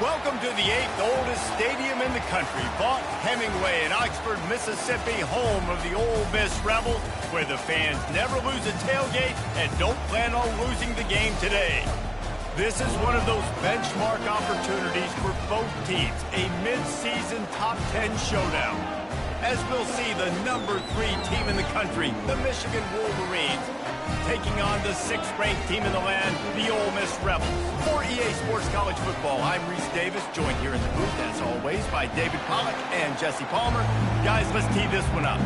Welcome to the 8th oldest stadium in the country, Vaught Hemingway in Oxford, Mississippi, home of the Ole Miss Rebels, where the fans never lose a tailgate and don't plan on losing the game today. This is one of those benchmark opportunities for both teams, a mid-season top 10 showdown. As we'll see, the number 3 team in the country, the Michigan Wolverines, taking on the 6th-ranked team in the land, the Ole Miss Rebels. For EA Sports College Football, I'm Reese Davis, joined here in the booth, as always, by David Pollack and Jesse Palmer. Guys, let's tee this one up.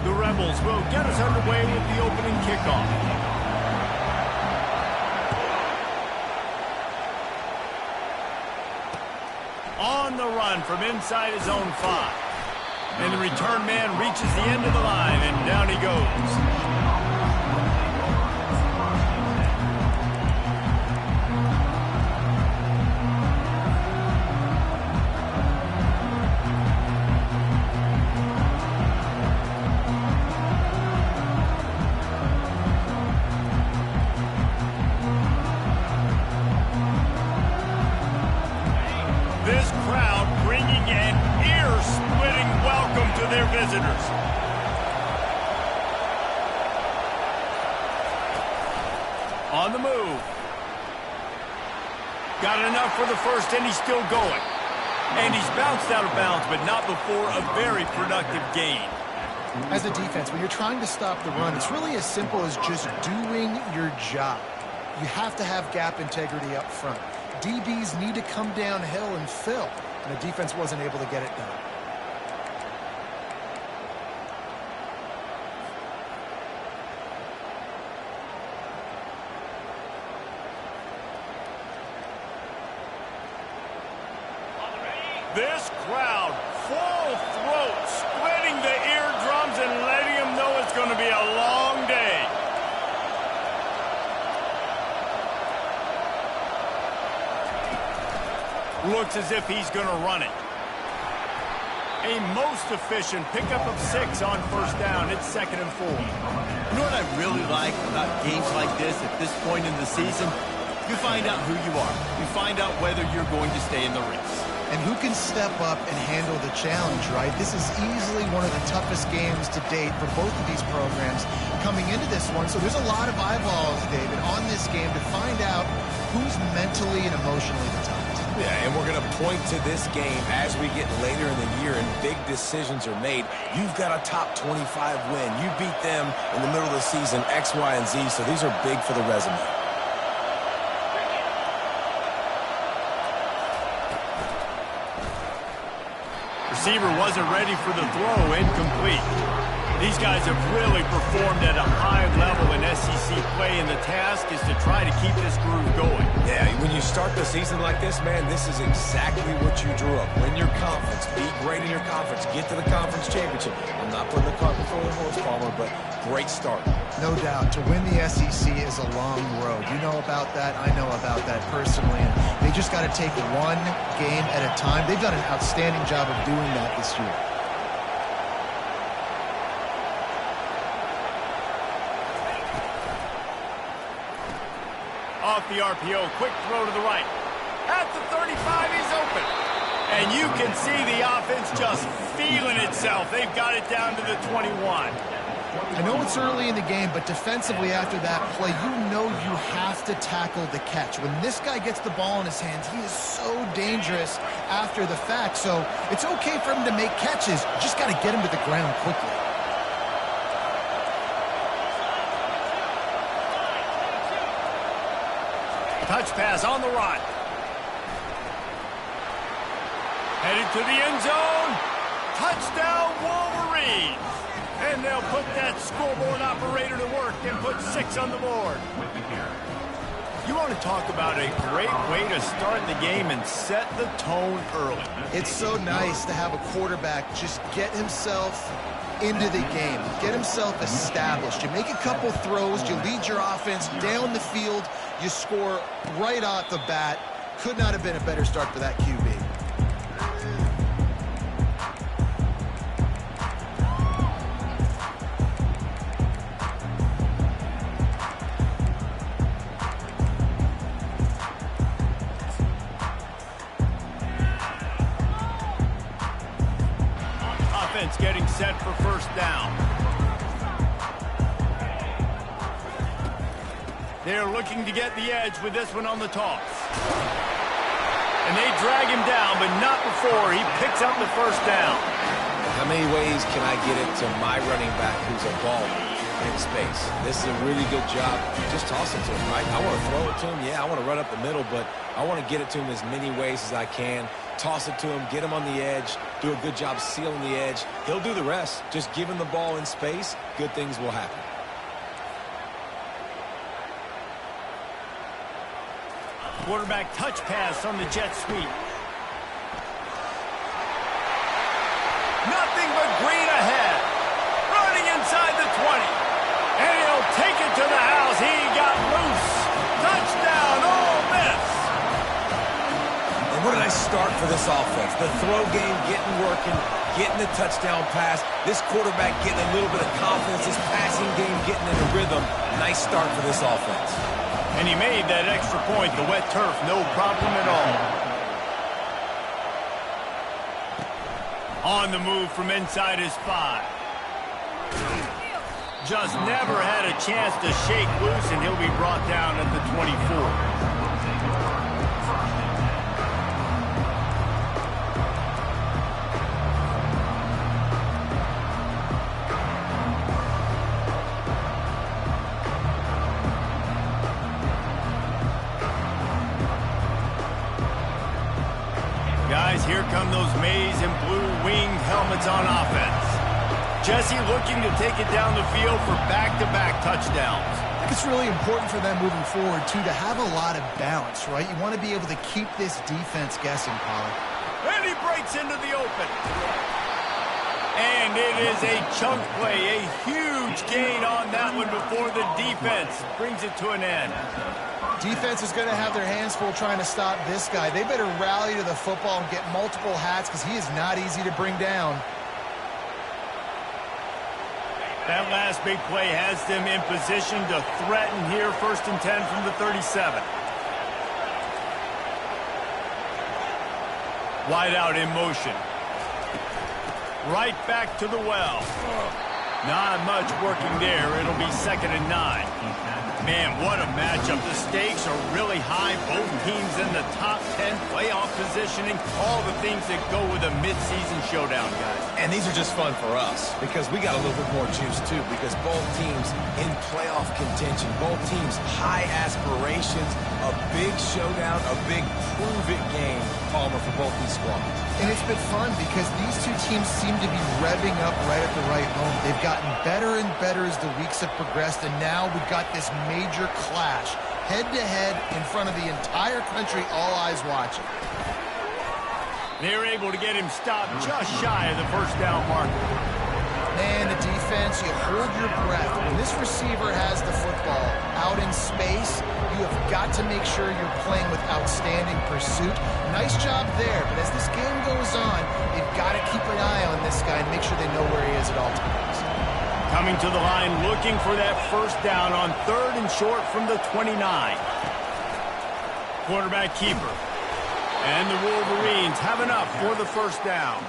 The Rebels will get us underway with the opening kickoff. On the run from inside his own 5. And the return man reaches the end of the line, and down he goes. This crowd bringing an ear-splitting welcome to their visitors. On the move. Got enough for the first, and he's still going. And he's bounced out of bounds, but not before a very productive gain. As a defense, when you're trying to stop the run, it's really as simple as just doing your job. You have to have gap integrity up front. DBs need to come downhill and fill, and the defense wasn't able to get it done. This crowd, full throat, splitting the eardrums and letting them know it's going to be a long day. Looks as if he's going to run it. A most efficient pickup of 6 on first down. It's 2nd and 4. You know what I really like about games like this at this point in the season? You find out who you are. You find out whether you're going to stay in the race. And who can step up and handle the challenge, right? This is easily one of the toughest games to date for both of these programs coming into this one. So there's a lot of eyeballs, David, on this game to find out who's mentally and emotionally the toughest. Yeah, and we're going to point to this game as we get later in the year and big decisions are made. You've got a top 25 win. You beat them in the middle of the season, X, Y, and Z, so these are big for the resume. Receiver wasn't ready for the throw, incomplete. These guys have really performed at a high level in SEC play, and the task is to try to keep this groove going. Yeah, when you start the season like this, man, this is exactly what you drew up. Win your conference, be great in your conference, get to the conference championship. I'm not putting the cart before the horse, Palmer, but great start. No doubt. To win the SEC is a long road. You know about that. I know about that personally. And they just got to take one game at a time. They've done an outstanding job of doing that this year. Off the RPO, quick throw to the right. At the 35, he's open. And you can see the offense just feeling itself. They've got it down to the 21. I know it's early in the game, but defensively after that play, you know you have to tackle the catch. When this guy gets the ball in his hands, he is so dangerous after the fact. So it's okay for him to make catches. You just got to get him to the ground quickly. Touch pass on the run. Headed to the end zone. Touchdown, Wolverines. And they'll put that scoreboard operator to work and put 6 on the board. You want to talk about a great way to start the game and set the tone early. It's so nice to have a quarterback just get himself into the game, get himself established. You make a couple throws, you lead your offense down the field, you score right off the bat. Could not have been a better start for that QB. offense getting set for first down. They're looking to get the edge with this one on the toss. And they drag him down, but not before he picks up the first down. How many ways can I get it to my running back who's a baller in space? This is a really good job. Just toss it to him, right? I want to throw it to him. Yeah, I want to run up the middle, but I want to get it to him as many ways as I can. Toss it to him, get him on the edge, do a good job sealing the edge. He'll do the rest. Just give him the ball in space. Good things will happen. Quarterback touch pass on the jet sweep. Nothing but green ahead. Running inside the 20. And he'll take it to the house. He got loose. Touchdown, Ole Miss. And what did I start for this offense? The throw game getting working, getting the touchdown pass. This quarterback getting a little bit of confidence. This passing game getting in a rhythm. Nice start for this offense. And he made that extra point. The wet turf, no problem at all. On the move from inside his 5. Just never had a chance to shake loose, and he'll be brought down at the 24. Guys, here come those maize and blue winged helmets on offense. Jesse looking to take it down the field for back-to-back touchdowns. I think it's really important for them moving forward, too, to have a lot of balance, right? You want to be able to keep this defense guessing, Polly. And he breaks into the open. And it is a chunk play, a huge gain on that one before the defense brings it to an end. Defense is going to have their hands full trying to stop this guy. They better rally to the football and get multiple hats because he is not easy to bring down. That last big play has them in position to threaten here, 1st and 10 from the 37. Wide out in motion. Right back to the well. Not much working there. It'll be 2nd and 9. Man, what a matchup. The stakes are really high. Both teams in the top 10 playoff positioning. All the things that go with a midseason showdown, guys. And these are just fun for us because we got a little bit more juice, too, because both teams in playoff contention, both teams high aspirations, a big showdown, a big prove-it game, Palmer, for both these squads. And it's been fun because these two teams seem to be revving up right at the right moment. They've gotten better and better as the weeks have progressed, and now we've got this major clash, head-to-head in front of the entire country, all eyes watching. They're able to get him stopped just shy of the first down marker. Man, the defense, you hold your breath. When this receiver has the football out in space, you have got to make sure you're playing with outstanding pursuit. Nice job there, but as this game goes on, you've got to keep an eye on this guy and make sure they know where he is at all times. Coming to the line, looking for that first down on 3rd and short from the 29. Quarterback keeper. And the Wolverines have enough for the first down.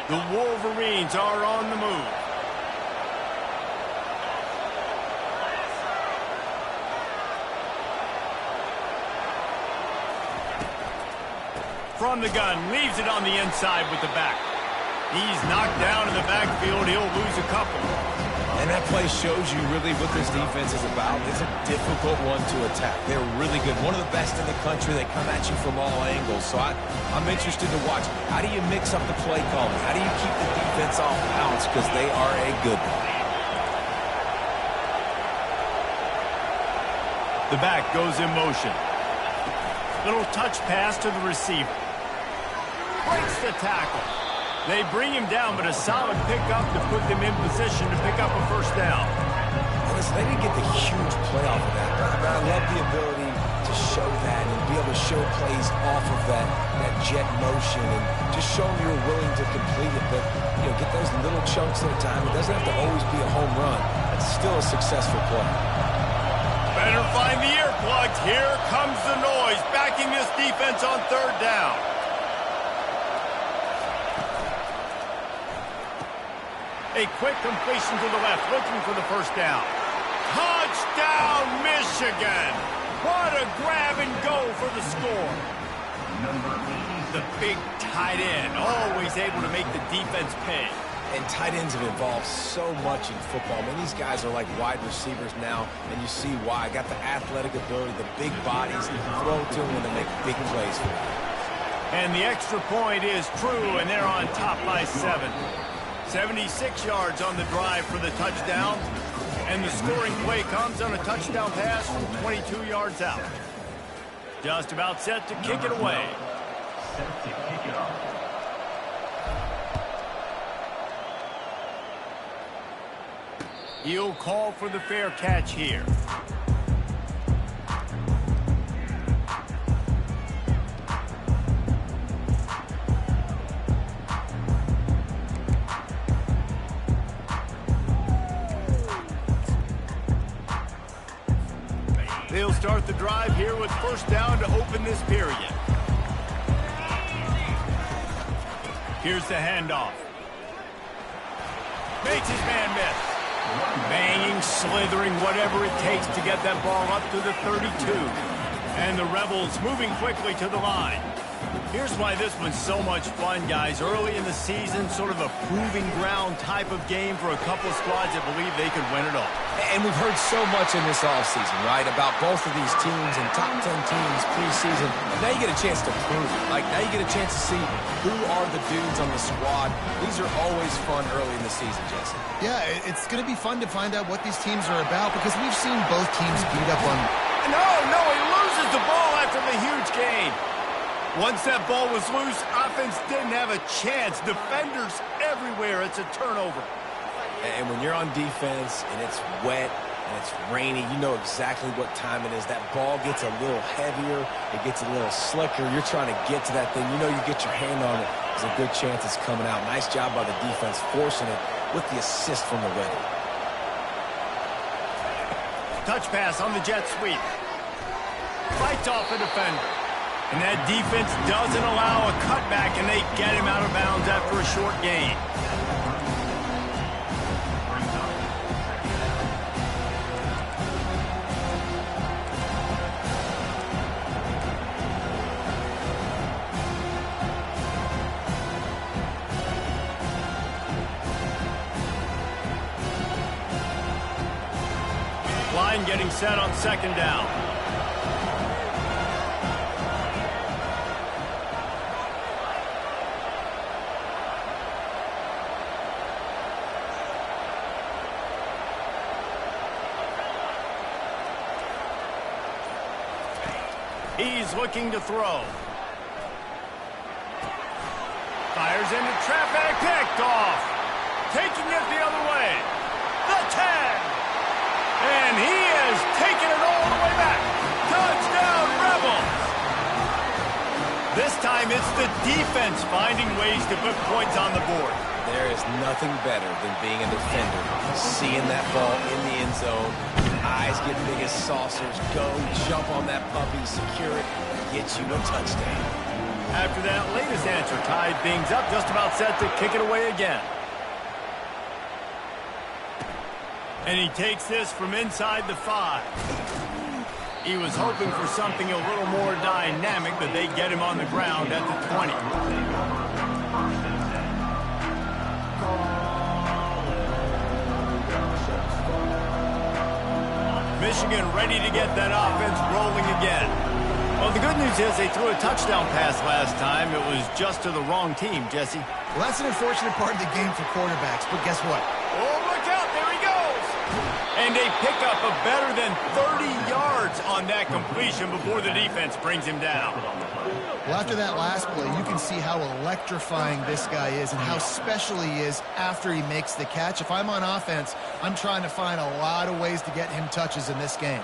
The Wolverines are on the move. From the gun, leaves it on the inside with the back. He's knocked down in the backfield. He'll lose a couple. And that play shows you really what this defense is about. It's a difficult one to attack. They're really good. One of the best in the country. They come at you from all angles. So I'm interested to watch. How do you mix up the play calling? How do you keep the defense off balance? Because they are a good one. The back goes in motion. Little touch pass to the receiver. Breaks the tackle. They bring him down, but a solid pickup to put them in position to pick up a first down. Listen, they didn't get the huge play off of that, but I love the ability to to show that and be able to show plays off of that jet motion and just show them you're willing to complete it. But, get those little chunks at a time. It doesn't have to always be a home run. That's still a successful play. Better find the earplugs. Here comes the noise, backing this defense on third down. A quick completion to the left, looking for the first down. Touchdown, Michigan! What a grab and go for the score. The big tight end, always able to make the defense pay. And tight ends have evolved so much in football. I mean, these guys are like wide receivers now, and you see why. Got the athletic ability, the big bodies, throw to them when they make big plays for them. And the extra point is true, and they're on top by 7. 76 yards on the drive for the touchdown. And the scoring play comes on a touchdown pass from 22 yards out. Just about set to kick it away. He'll call for the fair catch here. They'll start the drive here with first down to open this period. Here's the handoff. Makes his man miss. Banging, slithering, whatever it takes to get that ball up to the 32. And the Rebels moving quickly to the line. Here's why this one's so much fun, guys. Early in the season, sort of a proving ground type of game for a couple of squads that believe they could win it all. And we've heard so much in this offseason, right, about both of these teams and top 10 teams preseason. Now you get a chance to prove it. Like, now you get a chance to see who are the dudes on the squad. These are always fun early in the season, Jesse. Yeah, it's going to be fun to find out what these teams are about because we've seen both teams beat up on... No, he loses the ball after the huge gain. Once that ball was loose, offense didn't have a chance. Defenders everywhere. It's a turnover. And when you're on defense and it's wet and it's rainy, you know exactly what time it is. That ball gets a little heavier. It gets a little slicker. You're trying to get to that thing. You know you get your hand on it. There's a good chance it's coming out. Nice job by the defense forcing it with the assist from the ready. Touch pass on the jet sweep. Fights off a defender. And that defense doesn't allow a cutback, and they get him out of bounds after a short gain. Line getting set on second down. He's looking to throw. Fires into traffic, picked off. Taking it the other way. The 10. And he has taken it all the way back. Touchdown, Rebels. This time it's the defense finding ways to put points on the board. There is nothing better than being a defender. Seeing that ball in the end zone. Eyes get big as saucers. Go, jump on that puppy, secure it, get you a touchdown. After that latest answer, tied things up, just about set to kick it away again. And he takes this from inside the 5. He was hoping for something a little more dynamic, but they get him on the ground at the 20. Michigan ready to get that offense rolling again. Well, the good news is they threw a touchdown pass last time. It was just to the wrong team, Jesse. Well, that's an unfortunate part of the game for quarterbacks, but guess what? Oh, look out, there he goes! And they pick up a better than 30 yards on that completion before the defense brings him down. Well, after that last play, you can see how electrifying this guy is and how special he is after he makes the catch. If I'm on offense, I'm trying to find a lot of ways to get him touches in this game.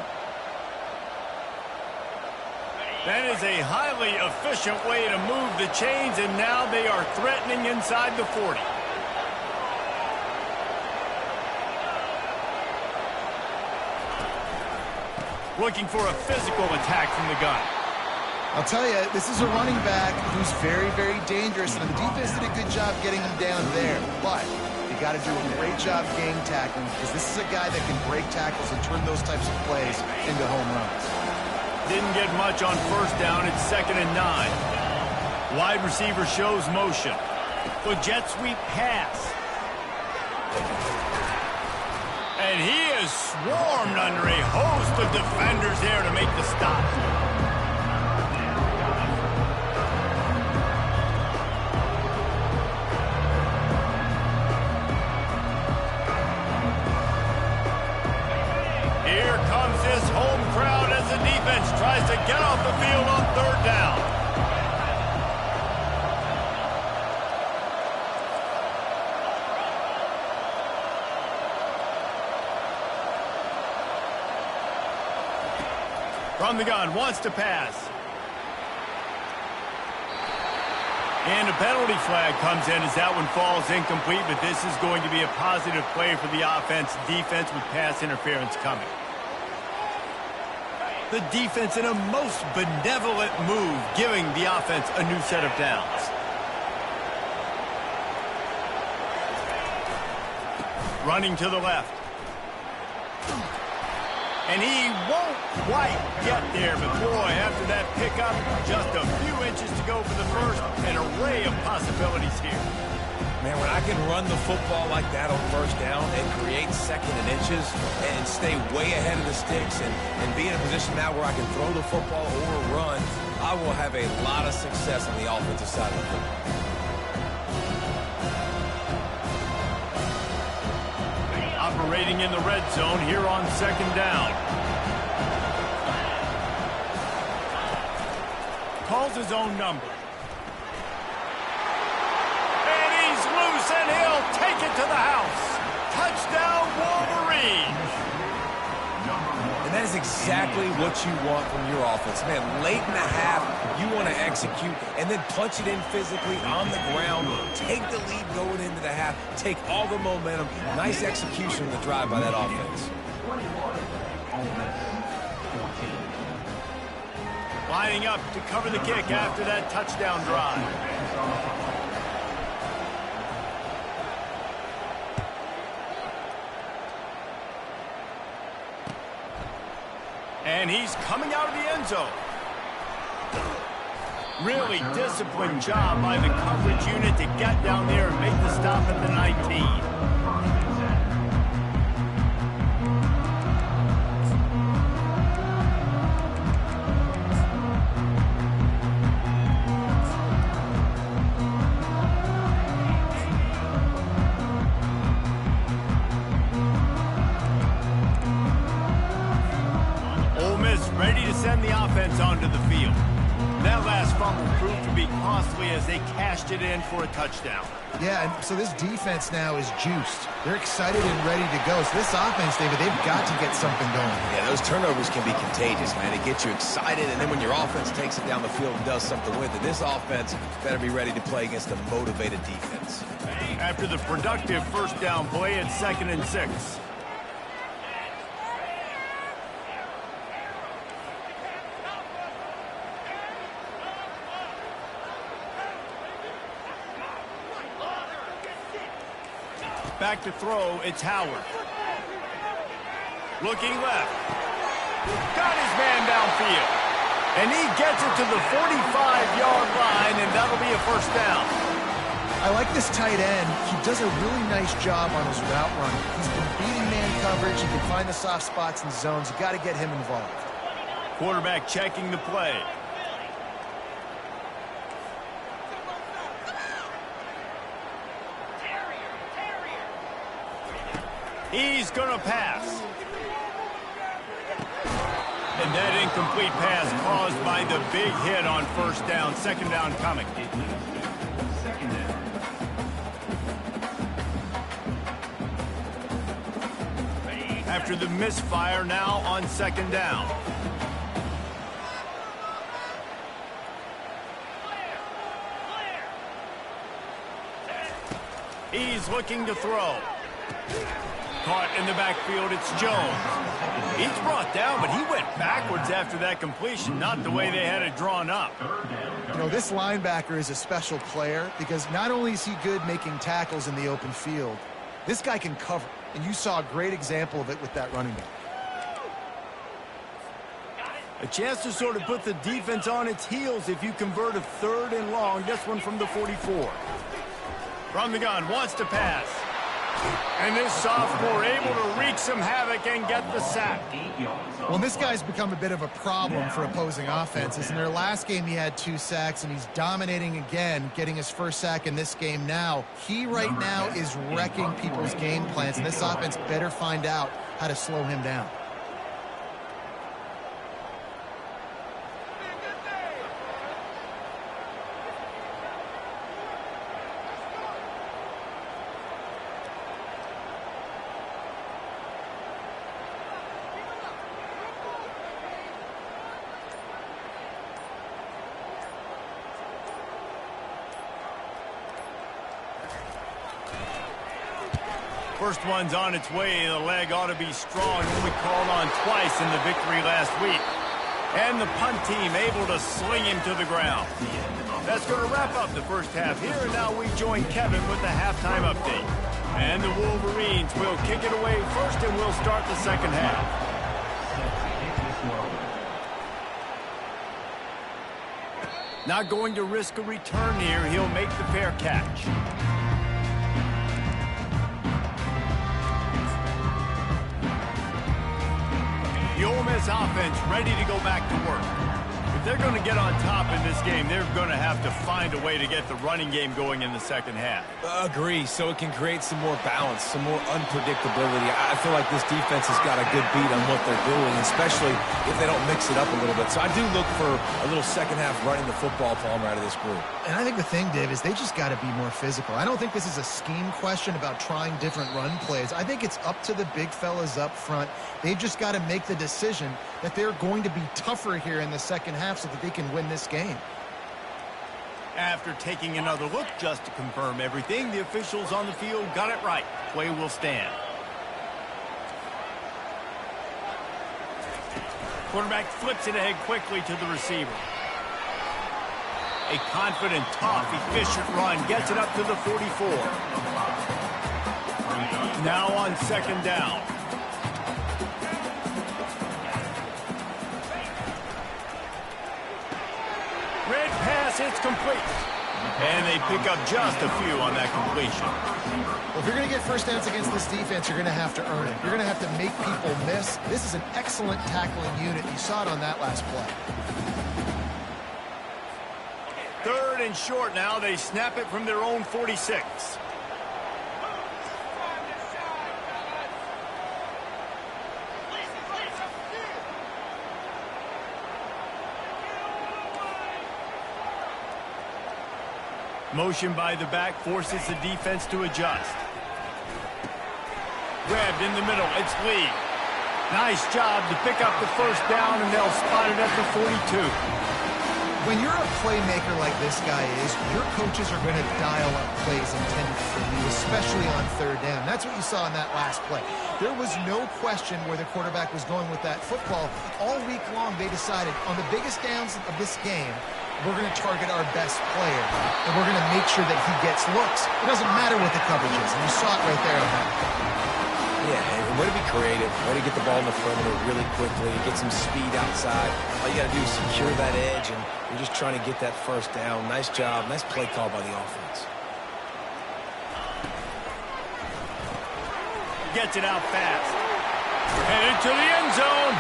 That is a highly efficient way to move the chains, and now they are threatening inside the 40. Looking for a physical attack from the gun. I'll tell you, this is a running back who's very, very dangerous, and the defense did a good job getting him down there. But you got to do a great job game tackling, because this is a guy that can break tackles and turn those types of plays into home runs. Didn't get much on first down. It's 2nd and 9. Wide receiver shows motion. The jet sweep pass. And he is swarmed under a host of defenders there to make the stop. Here comes this home crowd as the defense tries to get off the field on 3rd down. From the gun, wants to pass. And a penalty flag comes in as that one falls incomplete, but this is going to be a positive play for the offense. Defense with pass interference coming. The defense in a most benevolent move, giving the offense a new set of downs. Running to the left. And he won't quite get there, but boy, after that pickup, just a few inches to go for the first. An array of possibilities here. Man, when I can run the football like that on first down and create 2nd and inches and stay way ahead of the sticks and be in a position now where I can throw the football or run, I will have a lot of success on the offensive side of the football. Operating in the red zone here on 2nd down. Calls his own number. And he's loose, and he'll take it to the house. Touchdown, Wolverine. And that is exactly what you want from your offense. Man, late in the half, you want to execute and then punch it in physically on the ground. Take the lead going into the half. Take all the momentum. Nice execution on the drive by that offense. Lining up to cover the kick after that touchdown drive. And he's coming out of the end zone. Really disciplined job by the coverage unit to get down there and make the stop at the 19. Ole Miss ready to send the offense onto the field. That last fumble proved to be costly as they cashed it in for a touchdown. Yeah, and so this defense now is juiced. They're excited and ready to go. So this offense, David, they've got to get something going. Yeah, those turnovers can be contagious, man. They get you excited, and then when your offense takes it down the field and does something with it, this offense better be ready to play against a motivated defense. After the productive first down play, it's 2nd and 6. Back to throw, it's Howard. Looking left. Got his man downfield. And he gets it to the 45-yard line, and that'll be a first down. I like this tight end. He does a really nice job on his route running. He's been beating man coverage. He can find the soft spots and zones. You got to get him involved. Quarterback checking the play. He's going to pass. And that incomplete pass caused by the big hit on first down. 2nd down coming. After the misfire, now on 2nd down. He's looking to throw. Caught in the backfield, it's Jones. He's brought down, but he went backwards after that completion, not the way they had it drawn up. You know, this linebacker is a special player because not only is he good making tackles in the open field, this guy can cover, and you saw a great example of it with that running back. A chance to sort of put the defense on its heels if you convert a 3rd and long. This one from the 44. From the gun, wants to pass. And this sophomore able to wreak some havoc and get the sack. Well, this guy's become a bit of a problem for opposing offenses. In their last game, he had 2 sacks, and he's dominating again, getting his first sack in this game now. He right now is wrecking people's game plans, and this offense better find out how to slow him down. First one's on its way. The leg ought to be strong. Only called on twice in the victory last week. And the punt team able to sling him to the ground. That's going to wrap up the first half here. And now we join Kevin with the halftime update. And the Wolverines will kick it away first, and we'll start the second half. Not going to risk a return here. He'll make the fair catch. The Ole Miss offense ready to go back to work. If they're going to get on top in this game, they're going to have to find a way to get the running game going in the second half. Agree, so it can create some more balance, some more unpredictability. I feel like this defense has got a good beat on what they're doing, especially if they don't mix it up a little bit. So I do look for a little second half running the football Palmer out of this group. And I think the thing, Dave, is they just got to be more physical. I don't think this is a scheme question about trying different run plays. I think it's up to the big fellas up front. They've just got to make the decision that they're going to be tougher here in the second half so that they can win this game. After taking another look just to confirm everything, the officials on the field got it right. Play will stand. Quarterback flips it ahead quickly to the receiver. A confident, tough, efficient run gets it up to the 44. Now on second down. Red pass, it's complete. And they pick up just a few on that completion. Well, if you're going to get first downs against this defense, you're going to have to earn it. You're going to have to make people miss. This is an excellent tackling unit. You saw it on that last play. 3rd and short now. They snap it from their own 46. Motion by the back forces the defense to adjust. Grabbed in the middle. It's Lee. Nice job to pick up the first down, and they'll spot it at the 42. When you're a playmaker like this guy is, your coaches are going to dial up plays intended for you, especially on 3rd down. That's what you saw in that last play. There was no question where the quarterback was going with that football. All week long, they decided on the biggest downs of this game, we're going to target our best player, and we're going to make sure that he gets looks. It doesn't matter what the coverage is, and you saw it right there on that. Yeah, and way to be creative, way to get the ball in the perimeter really quickly, get some speed outside. All you got to do is secure that edge, and you're just trying to get that first down. Nice job, nice play call by the offense. Gets it out fast. Headed to the end zone.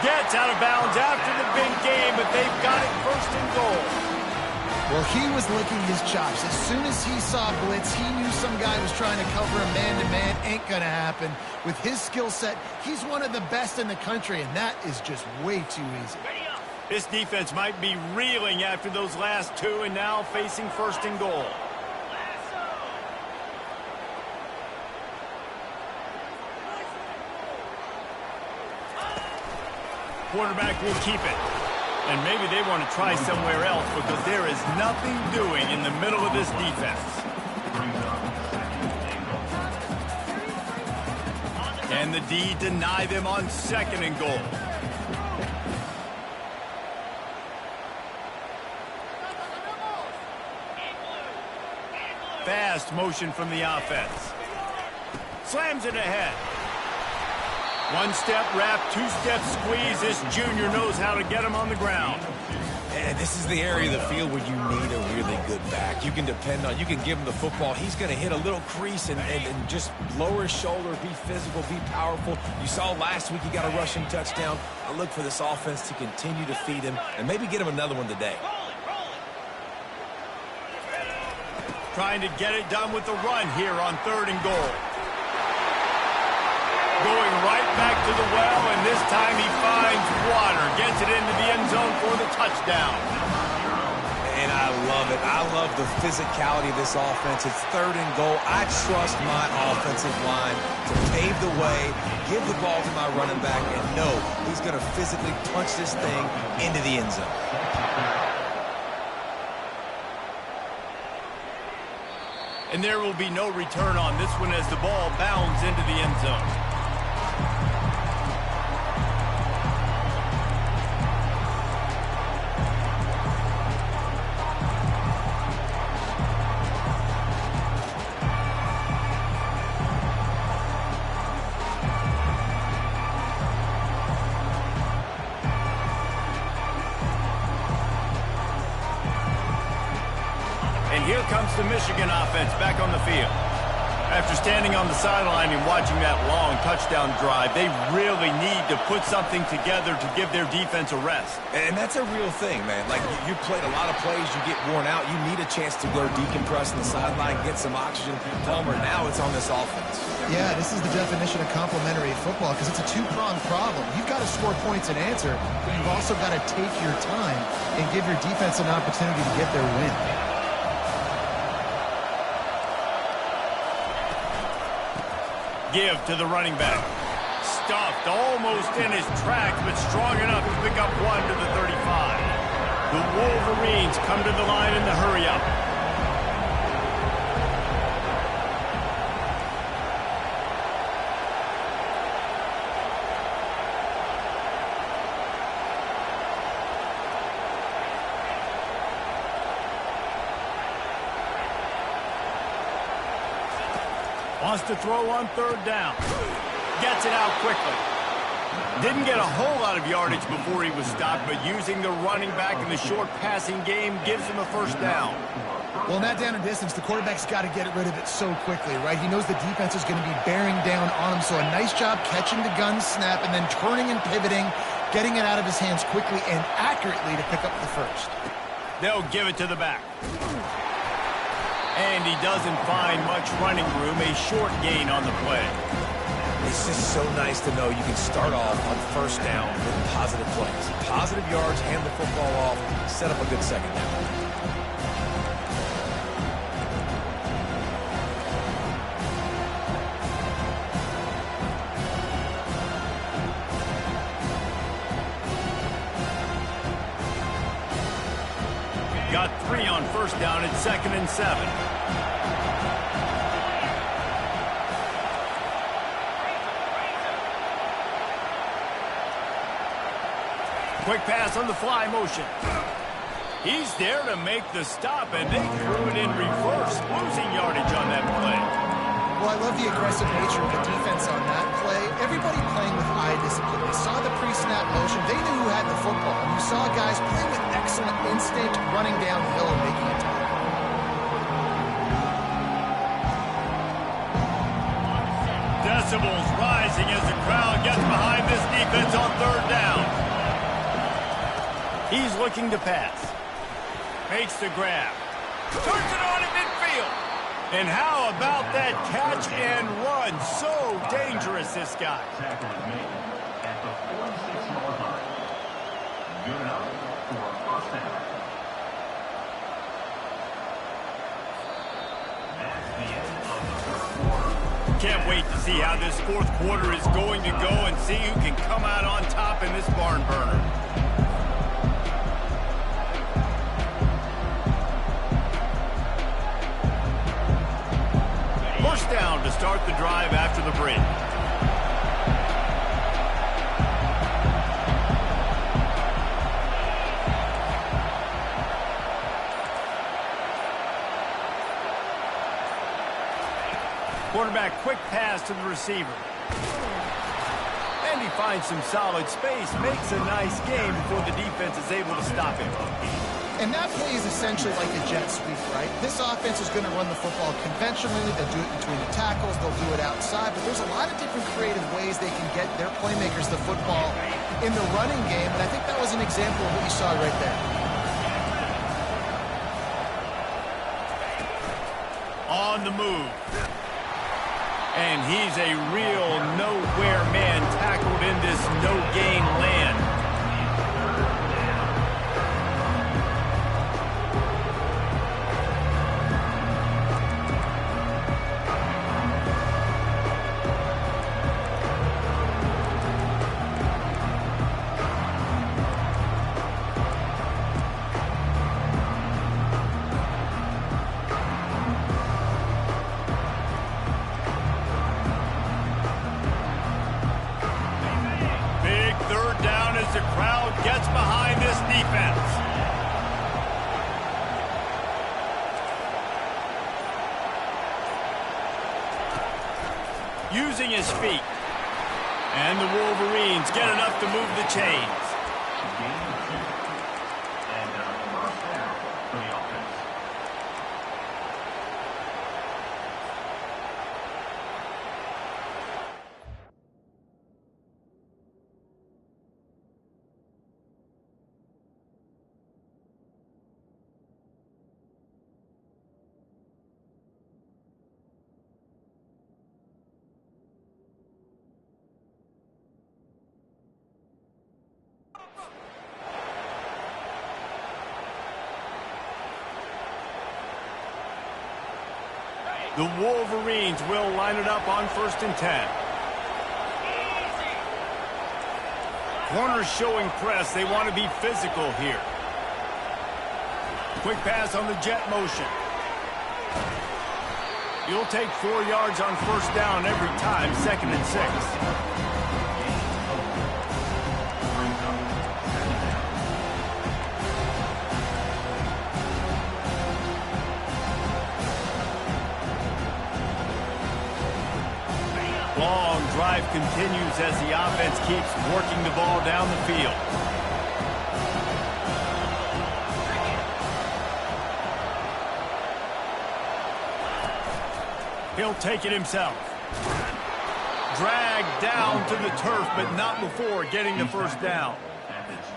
Gets out of bounds after the big game, but they've got it 1st and goal. Well, he was licking his chops. As soon as he saw blitz, he knew some guy was trying to cover him man-to-man. Ain't going to happen. With his skill set, he's one of the best in the country, and that is just way too easy. This defense might be reeling after those last 2 and now facing 1st and goal. Quarterback will keep it. And maybe they want to try somewhere else because there is nothing doing in the middle of this defense. And the D deny them on 2nd and goal. Fast motion from the offense. Slams it ahead. 1-step wrap, 2-step squeeze. This junior knows how to get him on the ground. And this is the area of the field where you need a really good back. You can depend on, you can give him the football. He's going to hit a little crease and just lower his shoulder, be physical, be powerful. You saw last week he got a rushing touchdown. I look for this offense to continue to feed him and maybe get him another one today. Trying to get it done with the run here on 3rd and goal. Going right back to the well, and this time he finds water. Gets it into the end zone for the touchdown. And I love it. I love the physicality of this offense. It's 3rd and goal. I trust my offensive line to pave the way, give the ball to my running back, and know he's going to physically punch this thing into the end zone. And there will be no return on this one as the ball bounds into the end zone. And here comes the Michigan offense back on the field. After standing on the sideline and watching that long touchdown drive, they really need to put something together to give their defense a rest. And that's a real thing, man. Like, you played a lot of plays, you get worn out. You need a chance to go decompress on the sideline, get some oxygen. Palmer, now it's on this offense. Yeah, this is the definition of complementary football because it's a two-pronged problem. You've got to score points and answer, but you've also got to take your time and give your defense an opportunity to get their win. Give to the running back. Stuffed almost in his tracks, but strong enough to pick up 1 to the 35. The Wolverines come to the line in the hurry-up. Wants to throw on 3rd down. Gets it out quickly. Didn't get a whole lot of yardage before he was stopped, but using the running back in the short passing game gives him a 1st down. Well, in that down and distance, the quarterback's got to get rid of it so quickly, right? He knows the defense is going to be bearing down on him, so a nice job catching the gun snap and then turning and pivoting, getting it out of his hands quickly and accurately to pick up the 1st. They'll give it to the back. And he doesn't find much running room, a short gain on the play. It's just so nice to know you can start off on 1st down with positive plays. Positive yards, hand the football off, set up a good 2nd down. Got 3 on 1st down at 2nd and 7. Quick pass on the fly motion. He's there to make the stop, and they threw it in reverse, losing yardage on that play. Well, I love the aggressive nature of the defense on that play. Everybody playing with eye discipline. They saw the pre-snap motion. They knew who had the football. And you saw guys playing with excellent instinct, running downhill and making a tackle. Decibels rising as the crowd gets behind this defense on 3rd down. He's looking to pass. Makes the grab. Turns it on in midfield. And how about that catch and run? So dangerous, this guy. Tackle is made at the 46-yard line. Good enough for a 1st down. That's the end of the 3rd quarter. Can't wait to see how this 4th quarter is going to go and see who can come out on top in this barn burner. Down to start the drive after the break. quarterback quick pass to the receiver. And he finds some solid space, makes a nice game before the defense is able to stop him. And that play is essentially like a jet sweep, right? This offense is going to run the football conventionally. They'll do it between the tackles. They'll do it outside. But there's a lot of different creative ways they can get their playmakers the football in the running game. And I think that was an example of what you saw right there. On the move. And he's a real nowhere man tackled in this no-gain land. The crowd gets behind this defense. Using his feet. And the Wolverines get enough to move the chains. And first down for the offense. The Wolverines will line it up on 1st and 10. Corners showing press. They want to be physical here. Quick pass on the jet motion. You'll take 4 yards on 1st down every time, 2nd and 6. Long drive continues as the offense keeps working the ball down the field. He'll take it himself. Dragged down to the turf, but not before getting the 1st down.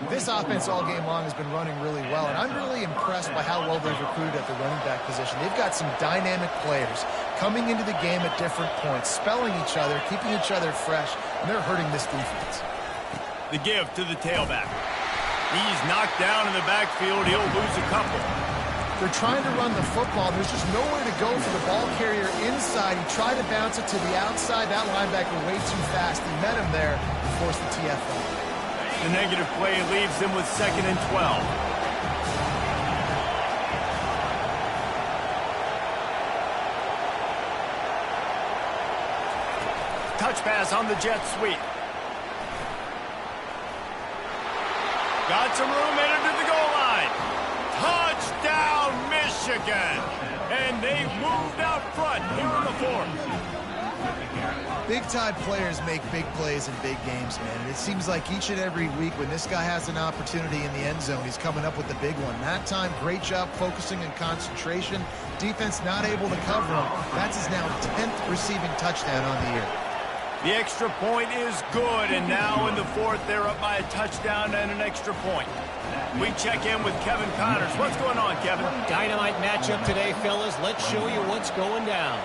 This offense all game long has been running really well, and I'm really impressed by how well they've recruited at the running back position. They've got some dynamic players coming into the game at different points, spelling each other, keeping each other fresh, and they're hurting this defense. The give to the tailback. He's knocked down in the backfield. He'll lose a couple. They're trying to run the football. There's just nowhere to go for the ball carrier inside. He tried to bounce it to the outside. That linebacker way too fast. He met him there and forced the TFL. The negative play leaves them with 2nd and 12. Touch pass on the jet sweep. Got some room, headed to the goal line. Touchdown, Michigan! And they've moved out front here in the 4th. Big-time players make big plays in big games, man. And it seems like each and every week when this guy has an opportunity in the end zone, he's coming up with the big one. That time, great job focusing and concentration. Defense not able to cover him. That's his now 10th receiving touchdown on the year. The extra point is good, and now in the 4th, they're up by a touchdown and an extra point. We check in with Kevin Connors. What's going on, Kevin? Dynamite matchup today, fellas. Let's show you what's going down.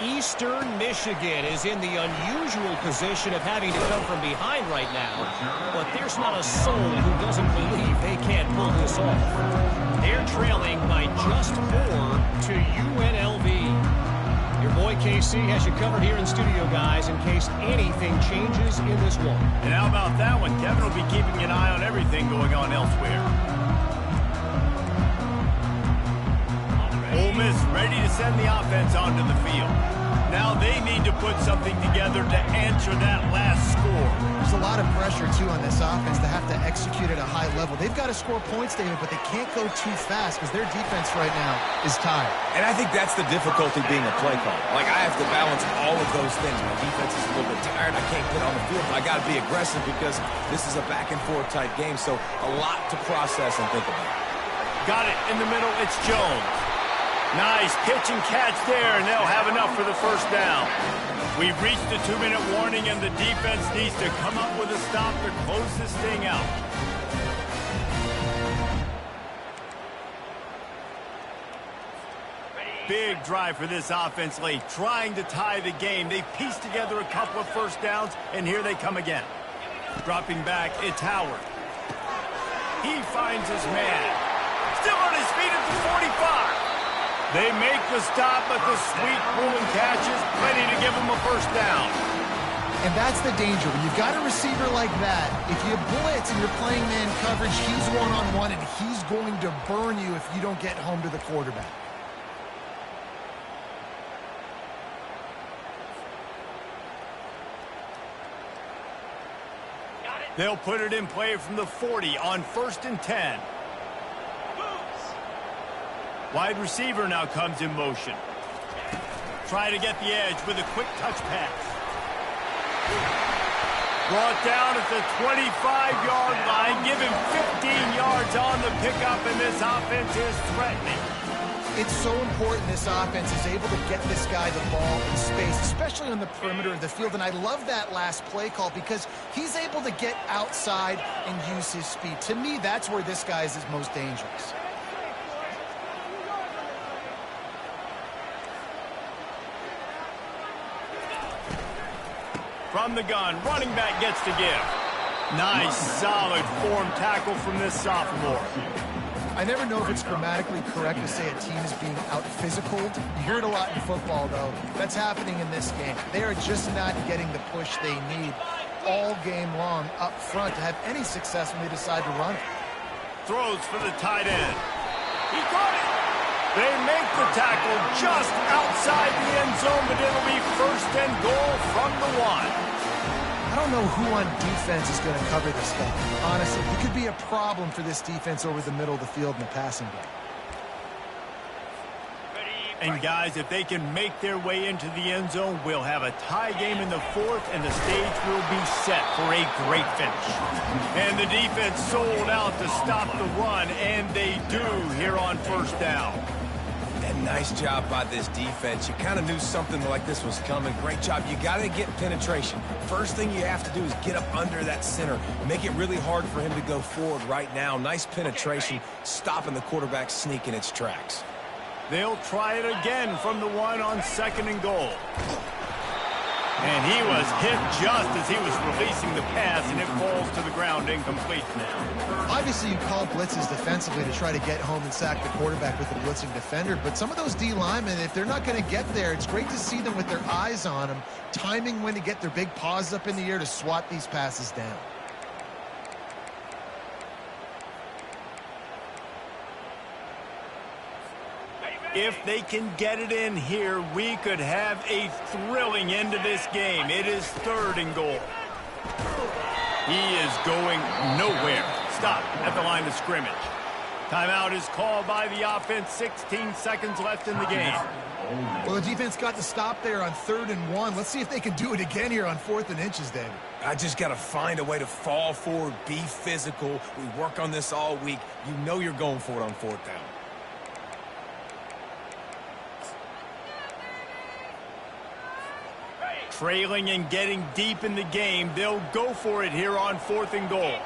Eastern Michigan is in the unusual position of having to come from behind right now, but there's not a soul who doesn't believe they can't pull this off. They're trailing by just 4 to UNLV. Your boy KC has you covered here in studio, guys, in case anything changes in this one. And how about that one? Kevin will be keeping an eye on everything going on elsewhere. Ole Miss ready to send the offense onto the field. Now they need to put something together to answer that last score. There's a lot of pressure, too, on this offense to have to execute at a high level. level. They've got to score points, David, but they can't go too fast because their defense right now is tired. And I think that's the difficulty being a play caller. Like, I have to balance all of those things. My defense is a little bit tired. I can't get on the field. I got to be aggressive because this is a back-and-forth type game, so a lot to process and think about. Got it in the middle. It's Jones. Nice pitch and catch there, and they'll have enough for the first down. We've reached the 2-minute warning, and the defense needs to come up with a stop to close this thing out. Big drive for this offense late, trying to tie the game. They pieced together a couple of first downs, and here they come again. Dropping back, it's Howard. He finds his man. Still on his feet at the 45. They make the stop, but the sweet pulling catch is plenty to give them a first down. And that's the danger. When you've got a receiver like that, if you blitz and you're playing man coverage, he's one-on-one, and he's going to burn you if you don't get home to the quarterback. They'll put it in play from the 40 on 1st and 10. Wide receiver now comes in motion. Try to get the edge with a quick touch pass. Brought down at the 25-yard line. Give him 15 yards on the pickup, and this offense is threatening. It's so important this offense is able to get this guy the ball in space, especially on the perimeter of the field. And I love that last play call because he's able to get outside and use his speed. To me, that's where this guy is his most dangerous. From the gun, running back gets to give. Nice, solid form tackle from this sophomore. I never know if it's grammatically correct to say a team is being out-physicaled. You hear it a lot in football, though. That's happening in this game. They are just not getting the push they need all game long up front to have any success when they decide to run it. Throws for the tight end. He caught it. They make the tackle just outside the end zone, but it'll be 1st and goal from the 1. I don't know who on defense is going to cover this guy. Honestly, he could be a problem for this defense over the middle of the field in the passing game. And guys, if they can make their way into the end zone, we'll have a tie game in the 4th, and the stage will be set for a great finish. And the defense sold out to stop the run, and they do here on 1st down. And nice job by this defense. You kind of knew something like this was coming. Great job. You got to get penetration. First thing you have to do is get up under that center. Make it really hard for him to go forward right now. Nice penetration, stopping the quarterback sneak in its tracks. They'll try it again from the 1 on 2nd and goal. And he was hit just as he was releasing the pass, and it falls to the ground incomplete now. Obviously, you call blitzes defensively to try to get home and sack the quarterback with the blitzing defender, but some of those D linemen, if they're not going to get there, it's great to see them with their eyes on them, timing when to get their big paws up in the air to swat these passes down. If they can get it in here, we could have a thrilling end to this game. It is 3rd and goal. He is going nowhere. Stop at the line of scrimmage. Timeout is called by the offense. 16 seconds left in the game. Well, the defense got the stop there on 3rd and 1. Let's see if they can do it again here on 4th and inches, David. I just got to find a way to fall forward, be physical. We work on this all week. You know you're going for it on 4th down. Trailing and getting deep in the game, they'll go for it here on 4th and goal.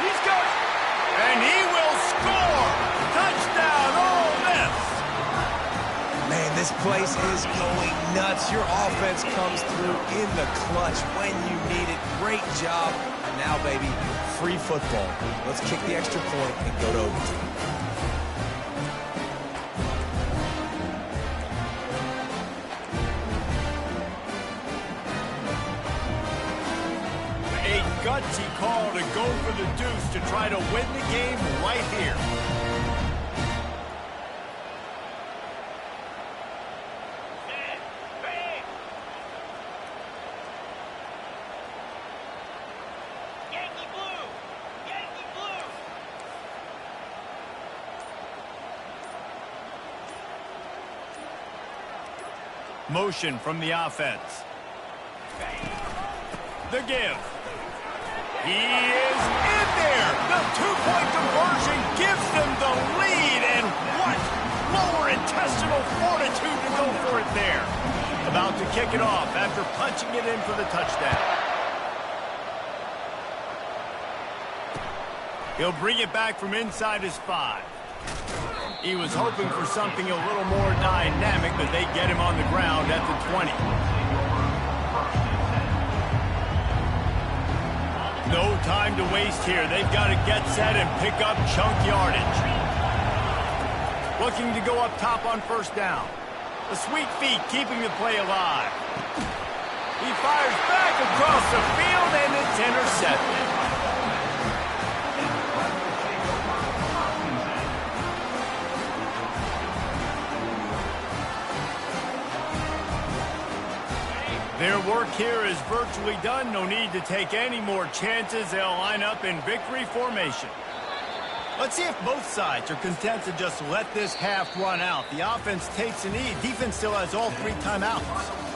He's got it, and he will score. Touchdown, Ole Miss. Man, this place is going nuts. Your offense comes through in the clutch when you need it. Great job. And now, baby, free football. Let's kick the extra point and go to overtime. Gutsy call to go for the deuce to try to win the game right here. Motion from the offense. The give. He is in there. The two-point conversion gives them the lead. And what lower intestinal fortitude to go for it there. About to kick it off after punching it in for the touchdown. He'll bring it back from inside his 5. He was hoping for something a little more dynamic, but they get him on the ground at the 20. No time to waste here. They've got to get set and pick up chunk yardage. Looking to go up top on first down. The sweet feet keeping the play alive. He fires back across the field, and it's intercepted. Their work here is virtually done. No need to take any more chances. They'll line up in victory formation. Let's see if both sides are content to just let this half run out. The offense takes a knee. Defense still has all 3 timeouts.